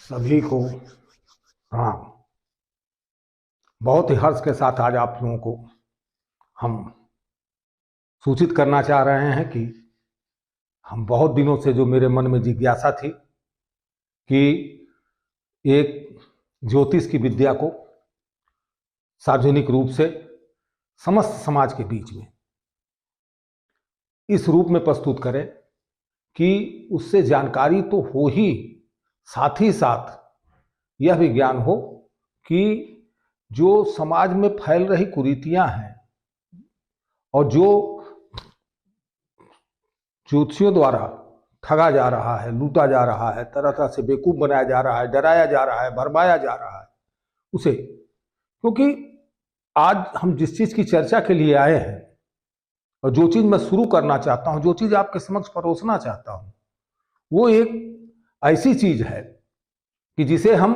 सभी को प्रणाम। बहुत ही हर्ष के साथ आज आप लोगों को हम सूचित करना चाह रहे हैं कि हम बहुत दिनों से जो मेरे मन में जिज्ञासा थी कि एक ज्योतिष की विद्या को सार्वजनिक रूप से समस्त समाज के बीच में इस रूप में प्रस्तुत करें कि उससे जानकारी तो हो ही, साथ ही साथ यह भी ज्ञान हो कि जो समाज में फैल रही कुरीतियां हैं और जो ज्योतिषियों द्वारा ठगा जा रहा है, लूटा जा रहा है, तरह तरह से बेवकूफ बनाया जा रहा है, डराया जा रहा है, भरमाया जा रहा है उसे, क्योंकि आज हम जिस चीज की चर्चा के लिए आए हैं और जो चीज मैं शुरू करना चाहता हूं, जो चीज आपके समक्ष परोसना चाहता हूं, वो एक ऐसी चीज है कि जिसे हम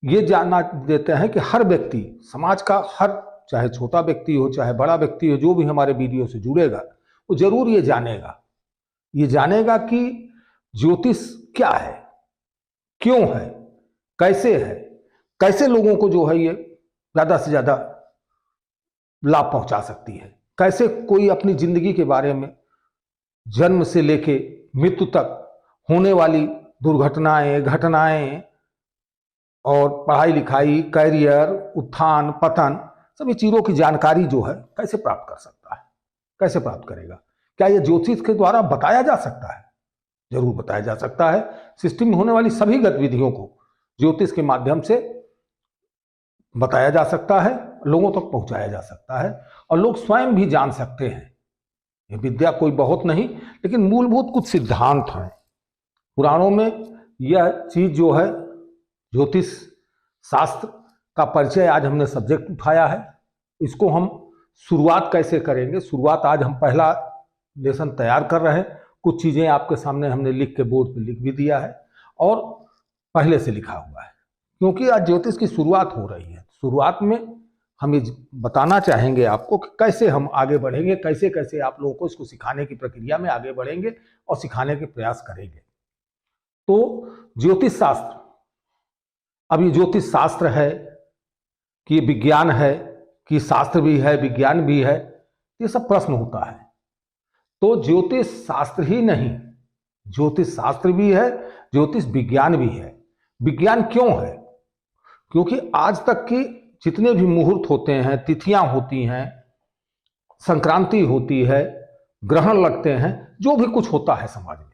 ये जानना देते हैं कि हर व्यक्ति, समाज का हर, चाहे छोटा व्यक्ति हो चाहे बड़ा व्यक्ति हो, जो भी हमारे वीडियो से जुड़ेगा वो जरूर ये जानेगा कि ज्योतिष क्या है, क्यों है, कैसे लोगों को जो है ये ज्यादा से ज्यादा लाभ पहुंचा सकती है, कैसे कोई अपनी जिंदगी के बारे में जन्म से लेके मृत्यु तक होने वाली दुर्घटनाएं, घटनाएं और पढ़ाई लिखाई, करियर, उत्थान पतन, सभी चीजों की जानकारी जो है कैसे प्राप्त कर सकता है, कैसे प्राप्त करेगा। क्या यह ज्योतिष के द्वारा बताया जा सकता है? जरूर बताया जा सकता है। सृष्टि में होने वाली सभी गतिविधियों को ज्योतिष के माध्यम से बताया जा सकता है, लोगों तक पहुंचाया जा सकता है और लोग स्वयं भी जान सकते हैं। यह विद्या कोई बहुत नहीं, लेकिन मूलभूत कुछ सिद्धांत हैं। पुराणों में यह चीज जो है, ज्योतिष शास्त्र का परिचय आज हमने सब्जेक्ट उठाया है। इसको हम शुरुआत कैसे करेंगे, शुरुआत आज हम पहला लेसन तैयार कर रहे हैं। कुछ चीजें आपके सामने हमने लिख के बोर्ड पे लिख भी दिया है और पहले से लिखा हुआ है, क्योंकि आज ज्योतिष की शुरुआत हो रही है। शुरुआत में हम ये बताना चाहेंगे आपको कि कैसे हम आगे बढ़ेंगे, कैसे कैसे आप लोगों को इसको सिखाने की प्रक्रिया में आगे बढ़ेंगे और सिखाने के प्रयास करेंगे। तो ज्योतिष शास्त्र, अब ये ज्योतिष शास्त्र है कि ये विज्ञान है कि शास्त्र भी है, विज्ञान भी है, ये सब प्रश्न होता है। तो ज्योतिष शास्त्र ही नहीं, ज्योतिष शास्त्र भी है, ज्योतिष विज्ञान भी है। विज्ञान क्यों है? क्योंकि आज तक की जितने भी मुहूर्त होते हैं, तिथियां होती हैं, संक्रांति होती है, ग्रहण लगते हैं, जो भी कुछ होता है समाज में,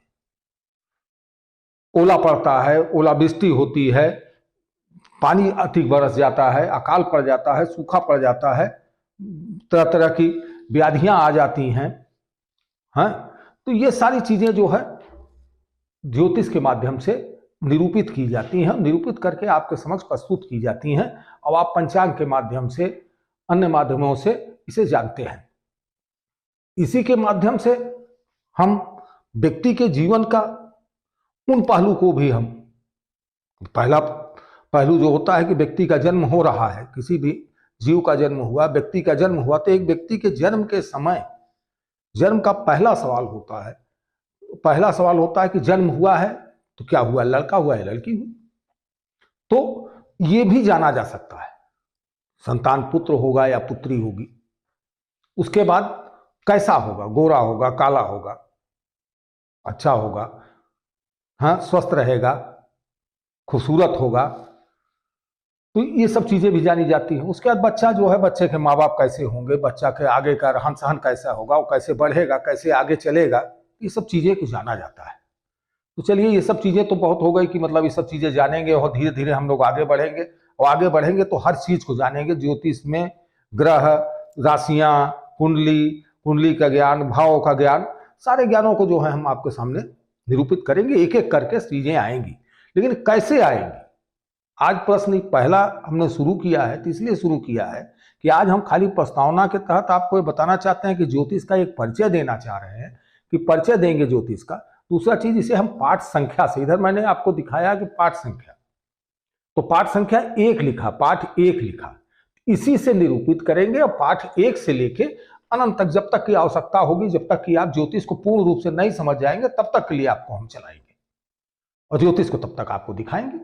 ओला पड़ता है, ओलावृष्टि होती है, पानी अधिक बरस जाता है, अकाल पड़ जाता है, सूखा पड़ जाता है, तरह तरह की व्याधियां आ जाती हैं, तो ये सारी चीजें जो है ज्योतिष के माध्यम से निरूपित की जाती हैं, निरूपित करके आपके समक्ष प्रस्तुत की जाती हैं और आप पंचांग के माध्यम से, अन्य माध्यमों से इसे जानते हैं। इसी के माध्यम से हम व्यक्ति के जीवन का उन पहलू को भी हम, पहला पहलू जो होता है कि व्यक्ति का जन्म हो रहा है, किसी भी जीव का जन्म हुआ, व्यक्ति का जन्म हुआ, तो एक व्यक्ति के जन्म के समय जन्म का पहला सवाल होता है कि जन्म हुआ है तो क्या हुआ, लड़का हुआ है, लड़की हुई। तो ये भी जाना जा सकता है, संतान पुत्र होगा या पुत्री होगी। उसके बाद कैसा होगा, गोरा होगा, काला होगा, अच्छा होगा, स्वस्थ रहेगा, खूबसूरत होगा, तो ये सब चीजें भी जानी जाती हैं। उसके बाद बच्चा जो है, बच्चे के माँ बाप कैसे होंगे, बच्चा के आगे का रहन सहन कैसा होगा, वो कैसे बढ़ेगा, कैसे आगे चलेगा, ये सब चीजें को जाना जाता है। तो चलिए, ये सब चीजें तो बहुत हो गई कि मतलब ये सब चीजें जानेंगे और धीरे धीरे हम लोग आगे बढ़ेंगे, और आगे बढ़ेंगे तो हर चीज को जानेंगे। ज्योतिष में ग्रह, राशियां, कुंडली का ज्ञान, भावों का ज्ञान, सारे ज्ञानों को जो है हम आपके सामने निरूपित करेंगे। एक एक करके चीजें आएंगी, लेकिन कैसे आएंगी, आज प्रश्न पहला हमने शुरू किया है, तो इसलिए शुरू किया है कि आज हम खाली प्रस्तावना के तहत आपको ये बताना चाहते हैं कि ज्योतिष का एक परिचय देना चाह रहे हैं, कि परिचय देंगे ज्योतिष का। दूसरा चीज, इसे हम पाठ संख्या से, इधर मैंने आपको दिखाया कि पाठ संख्या, तो पाठ संख्या 1 लिखा, पाठ 1 लिखा, इसी से निरूपित करेंगे और पाठ 1 से लेके अनंत तक, जब तक की आवश्यकता होगी, जब तक कि आप ज्योतिष को पूर्ण रूप से नहीं समझ जाएंगे, तब तक के लिए आपको हम चलाएंगे। और ज्योतिष को तब तक आपको दिखाएंगे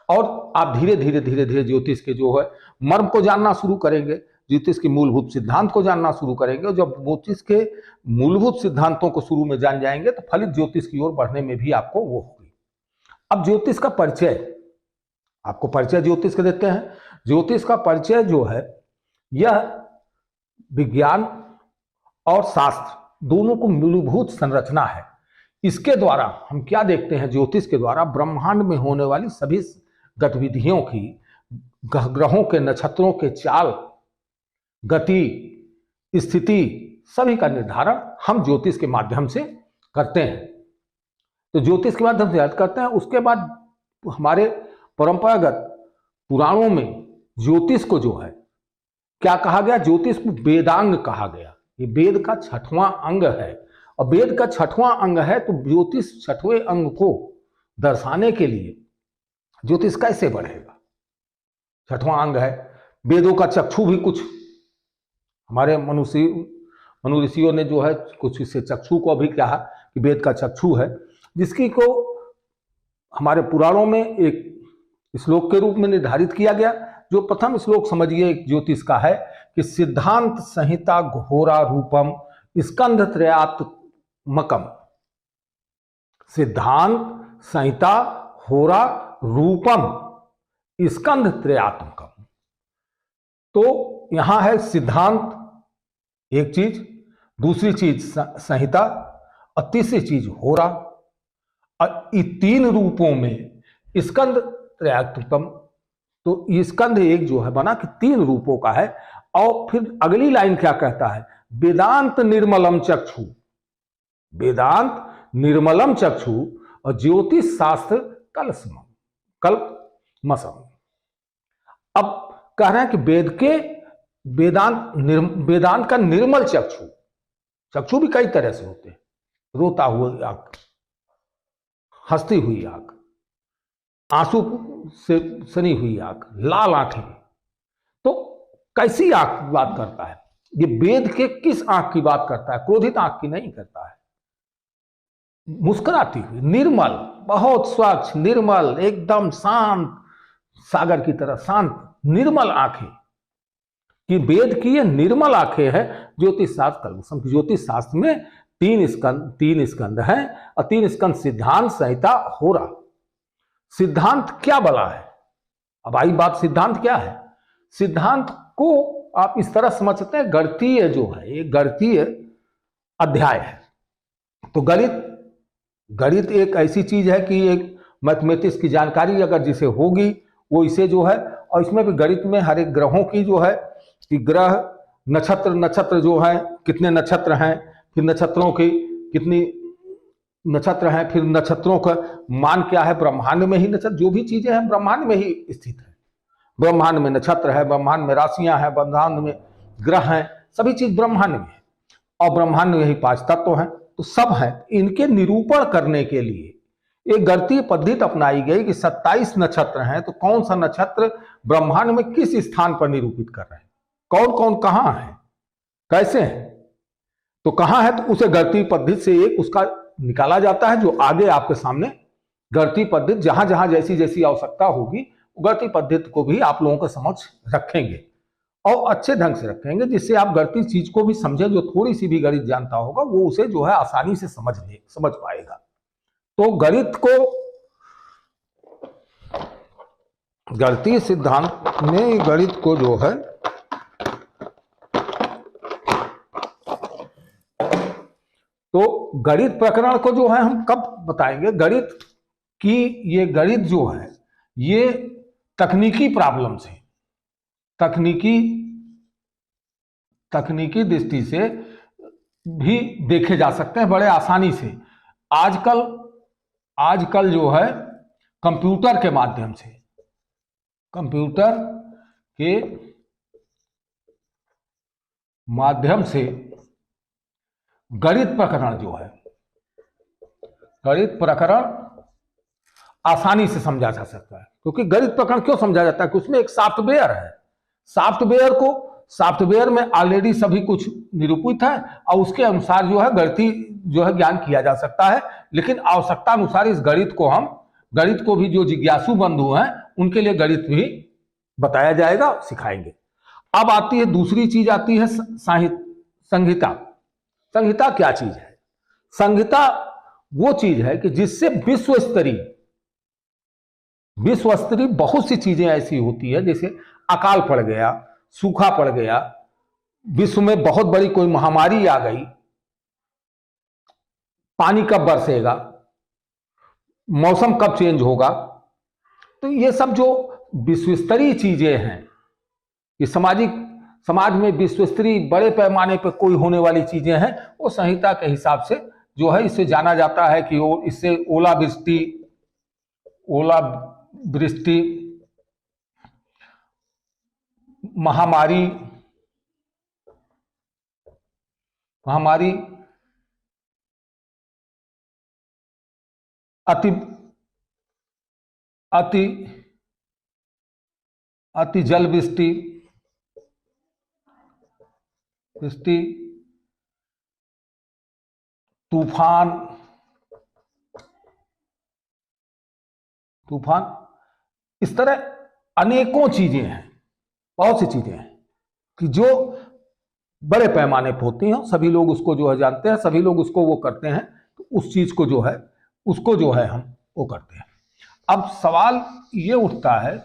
और आप धीरे धीरे धीरे धीरे ज्योतिष के जो है मर्म को जानना शुरू करेंगे, ज्योतिष के मूलभूत सिद्धांत को जानना शुरू करेंगे। और जब ज्योतिष के मूलभूत सिद्धांतों को शुरू में जान जाएंगे तो फलित ज्योतिष की ओर बढ़ने में भी आपको वो होगी। अब ज्योतिष का परिचय, आपको परिचय ज्योतिष के देते हैं। ज्योतिष का परिचय जो है यह विज्ञान और शास्त्र दोनों को मूलभूत संरचना है। इसके द्वारा हम क्या देखते हैं, ज्योतिष के द्वारा ब्रह्मांड में होने वाली सभी गतिविधियों की, ग्रहों के, नक्षत्रों के चाल, गति, स्थिति, सभी का निर्धारण हम ज्योतिष के माध्यम से करते हैं। तो ज्योतिष के माध्यम से याद करते हैं। उसके बाद हमारे परंपरागत पुराणों में ज्योतिष को जो है क्या कहा गया, ज्योतिष को वेदांग कहा गया। ये वेद का 6वां अंग है और वेद का 6वां अंग है तो ज्योतिष 6वें अंग को दर्शाने के लिए ज्योतिष कैसे बढ़ेगा। 6वां अंग है। वेदों का चक्षु भी कुछ हमारे मनु ऋषियों ने जो है कुछ इससे चक्षु को भी कहा कि वेद का चक्षु है, जिसकी को हमारे पुराणों में एक श्लोक के रूप में निर्धारित किया गया। जो प्रथम श्लोक समझिए ज्योतिष का है कि सिद्धांत संहिता घोरा रूपम स्कंध त्रयात्मकम। सिद्धांत संहिता होरा रूपम स्कंध त्रयात्मकम। तो यहां है सिद्धांत एक चीज, दूसरी चीज संहिता और तीसरी चीज होरा। और इन 3 रूपों में स्कंध त्रयात्मकम, तो ये स्कंध एक जो है बना कि 3 रूपों का है। और फिर अगली लाइन क्या कहता है, वेदांत निर्मलम चक्षु, वेदांत निर्मलम चक्षु और ज्योतिष शास्त्र कलमसम। अब कह रहे हैं कि वेदांत का निर्मल चक्षु, चक्षु भी कई तरह से होते हैं, रोता हुआ आंख, हंसती हुई आंख, आंसू से सनी हुई आंख, लाल आंखें। तो कैसी आंख की बात करता है ये, वेद के किस आंख की बात करता है, क्रोधित आंख की नहीं करता है। मुस्कुराती हुई, निर्मल, बहुत स्वच्छ, निर्मल, एकदम शांत, सागर की तरह शांत निर्मल आंखें कि वेद की ये निर्मल आंखें हैं। ज्योतिष शास्त्र कलमसम, ज्योतिष शास्त्र में 3 स्कंद हैं और 3 स्कंद सिद्धांत संहिता होरा। सिद्धांत क्या बला है, अब आई बात सिद्धांत क्या है। सिद्धांत को आप इस तरह समझते हैं, गणितीय जो है ये गणितीय अध्याय है। तो गणित एक ऐसी चीज है कि एक मैथमेटिक्स की जानकारी अगर जिसे होगी वो इसे जो है, और इसमें भी गणित में हर एक ग्रहों की जो है कि ग्रह नक्षत्र जो है कितने नक्षत्र हैं, फिर नक्षत्रों की कितनी नक्षत्र हैं, फिर नक्षत्रों का मान क्या है, ब्रह्मांड में ही नक्षत्र, जो भी चीजें हैं ब्रह्मांड में ही स्थित है। ब्रह्मांड में नक्षत्र है, ब्रह्मांड में राशियां हैं, ब्रह्मांड में ग्रह हैं, सभी चीज ब्रह्मांड में है। और ब्रह्मांड में ही 5 तत्व हैं, तो सब हैं। इनके निरूपण करने के लिए एक गणितीय पद्धति अपनाई गई कि 27 नक्षत्र हैं, तो कौन सा नक्षत्र ब्रह्मांड में किस स्थान पर निरूपित कर रहे हैं, कौन कौन कहां है, कैसे हैं, तो कहां है, तो उसे गणितीय पद्धति से एक उसका निकाला जाता है, जो आगे आपके सामने गणितीय पद्धति जहां जहां जैसी जैसी आवश्यकता होगी गणितीय पद्धति को भी आप लोगों के समझ रखेंगे और अच्छे ढंग से रखेंगे, जिससे आप गणितीय चीज को भी समझें। जो थोड़ी सी भी गणित जानता होगा वो उसे जो है आसानी से समझ पाएगा। तो गणितीय सिद्धांत में गणित को जो है तो गणित प्रकरण को जो है हम कब बताएंगे। गणित की ये गणित जो है ये तकनीकी प्रॉब्लम से, तकनीकी दृष्टि से भी देखे जा सकते हैं बड़े आसानी से। आजकल जो है कंप्यूटर के माध्यम से, कंप्यूटर के माध्यम से गणित प्रकरण जो है, गणित प्रकरण आसानी से समझा जा सकता है। क्योंकि गणित प्रकरण क्यों समझा जाता है कि उसमें एक सॉफ्टवेयर है, सॉफ्टवेयर को सॉफ्टवेयर में ऑलरेडी सभी कुछ निरूपित है और उसके अनुसार जो है गणितीय जो है ज्ञान किया जा सकता है। लेकिन आवश्यकता अनुसार इस गणित को भी जो जिज्ञासु बंधु हैं उनके लिए गणित भी बताया जाएगा, सिखाएंगे। अब आती है दूसरी चीज, आती है संहिता। संहिता क्या चीज है? संहिता वो चीज है कि जिससे विश्व स्तरीय बहुत सी चीजें ऐसी होती है, जैसे अकाल पड़ गया, सूखा पड़ गया, विश्व में बहुत बड़ी कोई महामारी आ गई, पानी कब बरसेगा, मौसम कब चेंज होगा, तो ये सब जो विश्व स्तरीय चीजें हैं, ये समाज में विश्व स्तरीय बड़े पैमाने पर कोई होने वाली चीजें हैं, वो संहिता के हिसाब से जो है इससे जाना जाता है कि वो इससे ओलावृष्टि, महामारी, अति जल वृष्टि, तूफान, इस तरह अनेकों चीजें हैं, बहुत सी चीजें हैं कि जो बड़े पैमाने पर होती हैं, सभी लोग उसको जो है जानते हैं, सभी लोग उसको वो करते हैं, तो उस चीज को जो है उसको जो है हम वो करते हैं। अब सवाल ये उठता है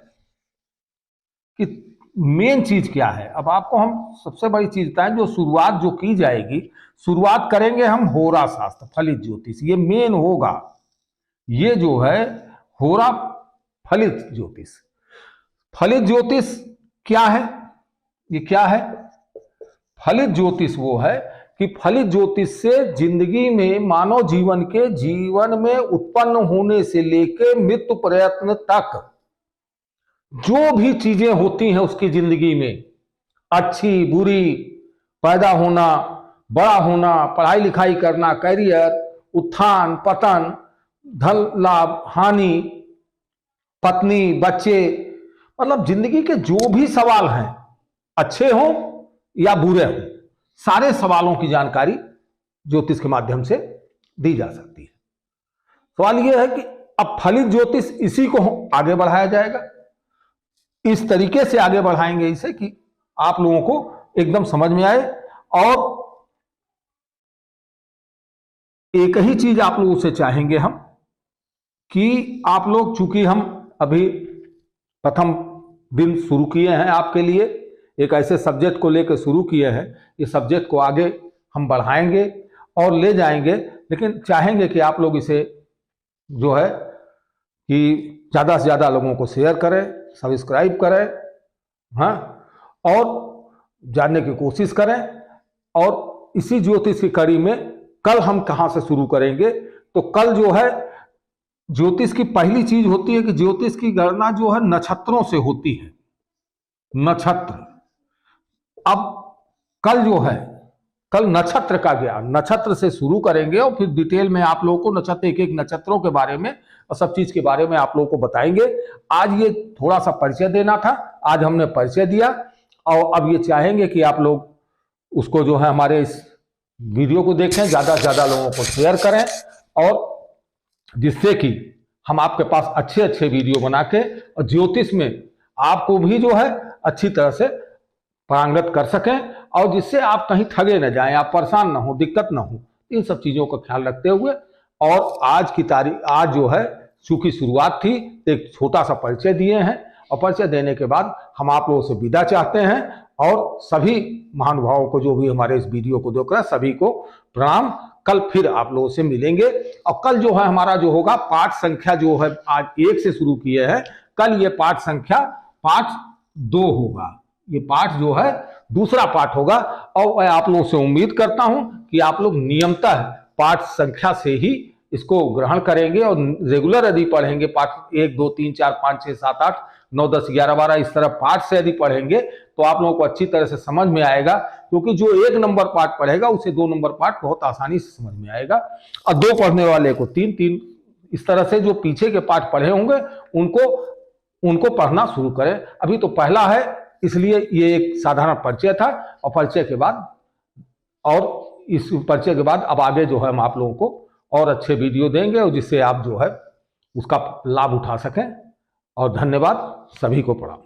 कि मेन चीज क्या है। अब आपको हम सबसे बड़ी चीज बताएं, जो शुरुआत जो की जाएगी, शुरुआत करेंगे हम होरा शास्त्र, फलित ज्योतिष, ये मेन होगा। ये जो है होरा फलित ज्योतिष। फलित ज्योतिष क्या है? ये क्या है? फलित ज्योतिष वो है कि फलित ज्योतिष से जिंदगी में मानव जीवन में उत्पन्न होने से लेकर मृत्यु प्रयत्न तक जो भी चीजें होती हैं उसकी जिंदगी में, अच्छी बुरी, पैदा होना, बड़ा होना, पढ़ाई लिखाई करना, करियर, उत्थान पतन, धन लाभ हानि, पत्नी बच्चे, मतलब जिंदगी के जो भी सवाल हैं, अच्छे हों या बुरे हों, सारे सवालों की जानकारी ज्योतिष के माध्यम से दी जा सकती है। सवाल यह है कि अब फलित ज्योतिष, इसी को आगे बढ़ाया जाएगा। इस तरीके से आगे बढ़ाएंगे इसे कि आप लोगों को एकदम समझ में आए। और एक ही चीज आप लोगों से चाहेंगे हम कि आप लोग, चूंकि हम अभी प्रथम दिन शुरू किए हैं आपके लिए, एक ऐसे सब्जेक्ट को लेकर शुरू किए हैं, इस सब्जेक्ट को आगे हम बढ़ाएंगे और ले जाएंगे, लेकिन चाहेंगे कि आप लोग इसे जो है कि ज़्यादा से ज़्यादा लोगों को शेयर करें, सब्सक्राइब करें, हाँ, और जानने की कोशिश करें। और इसी ज्योतिष की कड़ी में कल हम कहाँ से शुरू करेंगे, तो कल जो है ज्योतिष की पहली चीज होती है कि ज्योतिष की गणना जो है नक्षत्रों से होती है, नक्षत्र। अब कल जो है, कल नक्षत्र का ज्ञान, नक्षत्र से शुरू करेंगे और फिर डिटेल में आप लोगों को नक्षत्र, एक एक नक्षत्रों के बारे में और सब चीज के बारे में आप लोगों को बताएंगे। आज ये थोड़ा सा परिचय देना था, आज हमने परिचय दिया, और अब ये चाहेंगे कि आप लोग उसको जो है हमारे इस वीडियो को देखें, ज्यादा से ज्यादा लोगों को शेयर करें, और जिससे कि हम आपके पास अच्छे अच्छे वीडियो बना के और ज्योतिष में आपको भी जो है अच्छी तरह से पारंगत कर सकें, और जिससे आप कहीं ठगे न जाएं, आप परेशान ना हो, दिक्कत ना हो, इन सब चीज़ों का ख्याल रखते हुए। और आज की तारीख, आज जो है चूंकि शुरुआत थी, एक छोटा सा परिचय दिए हैं, और परिचय देने के बाद हम आप लोगों से विदा चाहते हैं। और सभी महानुभावों को जो भी हमारे इस वीडियो को देख रहे हैं, सभी को प्रणाम। कल फिर आप लोगों से मिलेंगे, और कल जो है हमारा जो होगा पाठ संख्या जो है आज 1 से शुरू किए हैं, कल ये पाठ संख्या पाठ 2 होगा। ये पाठ जो है दूसरा पाठ होगा, और मैं आप लोगों से उम्मीद करता हूं कि आप लोग नियमतः पाठ संख्या से ही इसको ग्रहण करेंगे, और रेगुलर यदि पढ़ेंगे पाठ 1 2 3 4 5 6 7 8 9 10 11 12 इस तरह पाठ से यदि पढ़ेंगे तो आप लोगों को अच्छी तरह से समझ में आएगा। क्योंकि जो 1 नंबर पाठ पढ़ेगा उसे 2 नंबर पाठ बहुत आसानी से समझ में आएगा, और 2 पढ़ने वाले को 3 3, इस तरह से जो पीछे के पाठ पढ़े होंगे उनको पढ़ना शुरू करें। अभी तो पहला है इसलिए ये एक साधारण परिचय था, और परिचय के बाद इस परिचय के बाद अब आगे जो है हम आप लोगों को और अच्छे वीडियो देंगे, और जिससे आप जो है उसका लाभ उठा सकें। और धन्यवाद, सभी को प्रणाम।